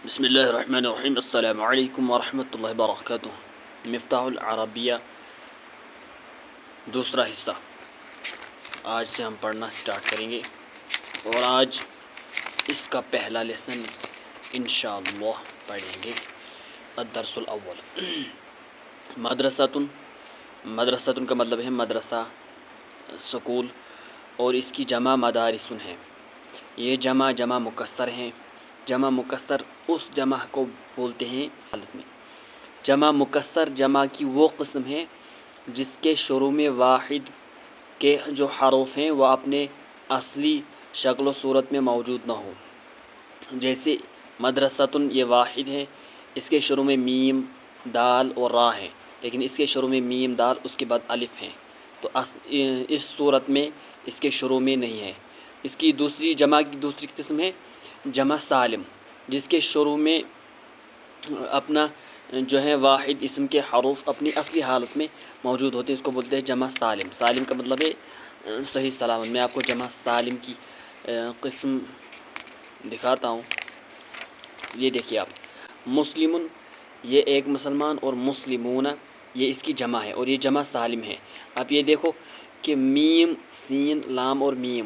بسم اللہ الرحمن الرحیم السلام علیکم ورحمۃ اللہ وبرکاتہ۔ مفتاح العربیہ دوسرا حصہ آج سے ہم پڑھنا سٹارٹ کریں گے، اور آج اس کا پہلا لیسن انشاءاللہ پڑھیں گے۔ الدرس الاول مدرسۃ۔ مدرسۃ کا مطلب ہے مدرسہ، سکول، اور اس کی جمع مدارس ہے۔ یہ جمع مکسر ہیں۔ جمع مکسر اس جمع کو بولتے ہیں حالت میں۔ جمع مکسر جمع کی وہ قسم ہے جس کے شروع میں واحد کے جو حروف ہیں وہ اپنے اصلی شکل و صورت میں موجود نہ ہو۔ جیسے مدرستن یہ واحد ہے، اس کے شروع میں میم، دال اور را ہے، لیکن اس کے شروع میں میم، دال، اس کے بعد الف ہیں، تو اس صورت میں اس کے شروع میں نہیں ہے۔ اس کی دوسری جمع کی دوسری قسم ہے جمع سالم، جس کے شروع میں اپنا جو ہے واحد اسم کے حروف اپنی اصلی حالت میں موجود ہوتے ہیں، اس کو بولتے ہیں جمع سالم۔ سالم کا مطلب ہے صحیح سلامت۔ میں آپ کو جمع سالم کی قسم دکھاتا ہوں، یہ دیکھیے آپ۔ مسلمن یہ ایک مسلمان، اور مسلمون یہ اس کی جمع ہے، اور یہ جمع سالم ہے۔ آپ یہ دیکھو کہ میم، سین، لام اور میم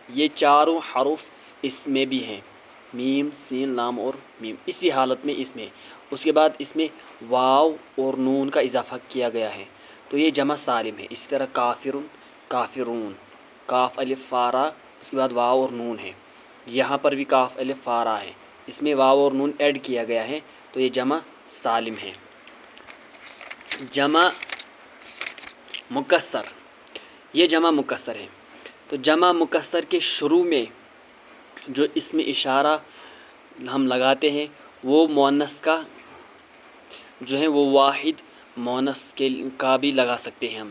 یہ چاروں حروف اس میں بھی ہیں، میم، سین، لام اور میم اسی حالت میں اس میں، اس کے بعد اس میں واو اور نون کا اضافہ کیا گیا ہے، تو یہ جمع سالم ہے۔ اسی طرح کافرن، کافرون، کاف الف فارا، اس کے بعد واو اور نون ہے۔ یہاں پر بھی کاف الف فارا ہے، اس میں واو اور نون ایڈ کیا گیا ہے، تو یہ جمع سالم ہے۔ جمع مکسر، یہ جمع مکسر ہے۔ تو جمع مکسر کے شروع میں جو اسم اشارہ ہم لگاتے ہیں وہ مؤنث کا جو ہے وہ واحد مؤنث کا بھی لگا سکتے ہیں ہم۔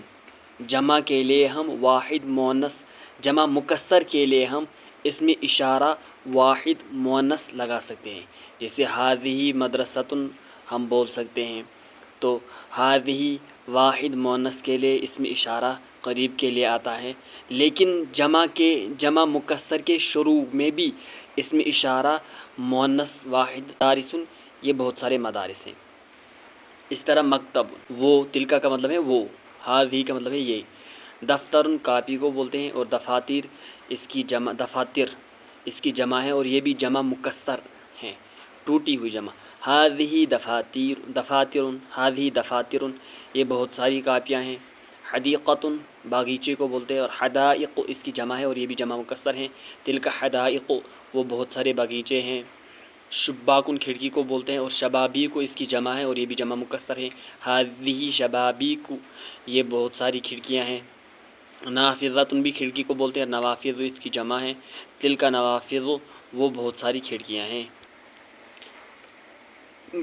جمع کے لیے ہم واحد مؤنث، جمع مکسر کے لیے ہم اسم اشارہ واحد مؤنث لگا سکتے ہیں۔ جیسے ہذہ مدرسۃ ہم بول سکتے ہیں، تو ہذہ واحد مؤنث کے لیے اسم اشارہ قریب کے لیے آتا ہے، لیکن جمع مکسر کے شروع میں بھی اسم اشارہ مؤنث واحد مدارسن، یہ بہت سارے مدارس ہیں۔ اس طرح مکتب، وہ تلکا کا مطلب ہے وہ، ہذہ کا مطلب ہے یہ۔ دفتر کاپی کو بولتے ہیں، اور دفاتر اس کی جمع ہے، اور یہ بھی جمع مکسر ہیں، ٹوٹی ہوئی جمع۔ ہذہ دفاتر یہ بہت ساری کاپیاں ہیں۔ حدیقۃ باغیچے کو بولتے ہیں، اور حدائق اس کی جمع ہے، اور یہ بھی جمع مکسر ہیں۔ تلک حدائق وہ بہت سارے باغیچے ہیں۔ شباکن کھڑکی کو بولتے ہیں، اور شبابیک اس کی جمع ہے، اور یہ بھی جمع مکسر ہے۔ ہذہ شبابیک یہ بہت ساری کھڑکیاں ہیں۔ نافذۃ بھی کھڑکی کو بولتے ہیں، اور نوافذ اس کی جمع ہے۔ تلک نوافذ وہ بہت ساری کھڑکیاں ہیں۔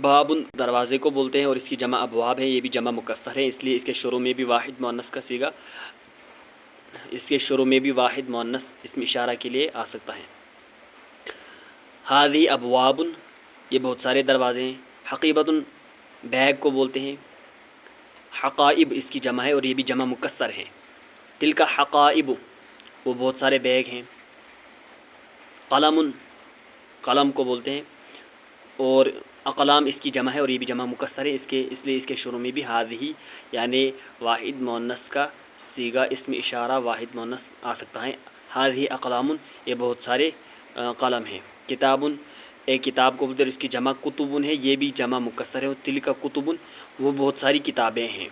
باب دروازے کو بولتے ہیں، اور اس کی جمع ابواب ہے، یہ بھی جمع مکسر ہے، اس لیے اس کے شروع میں بھی واحد مؤنث کا صیغہ، اس کے شروع میں بھی واحد مؤنث اسم اشارہ کے لیے آ سکتا ہے۔ ہذہ ابواب یہ بہت سارے دروازے ہیں۔ حقیبۃ بیگ کو بولتے ہیں۔ حقائب اس کی جمع ہے، اور یہ بھی جمع مکسر ہے۔ تلک حقائب وہ بہت سارے بیگ ہیں۔ قلم قلم کو بولتے ہیں، اور اقلام اس کی جمع ہے، اور یہ بھی جمع مکسر ہے، اس لیے اس کے شروع میں بھی ہذہ یعنی واحد مؤنث کا صیغہ اسم اشارہ واحد مؤنث آ سکتا ہے۔ ہذہ اقلام یہ بہت سارے قلم ہیں۔ کتاب ایک کتاب کو بولتے ہیں، اس کی جمع کتب ہے، یہ بھی جمع مکسر ہے۔ اور تلک کتب وہ بہت ساری کتابیں ہیں۔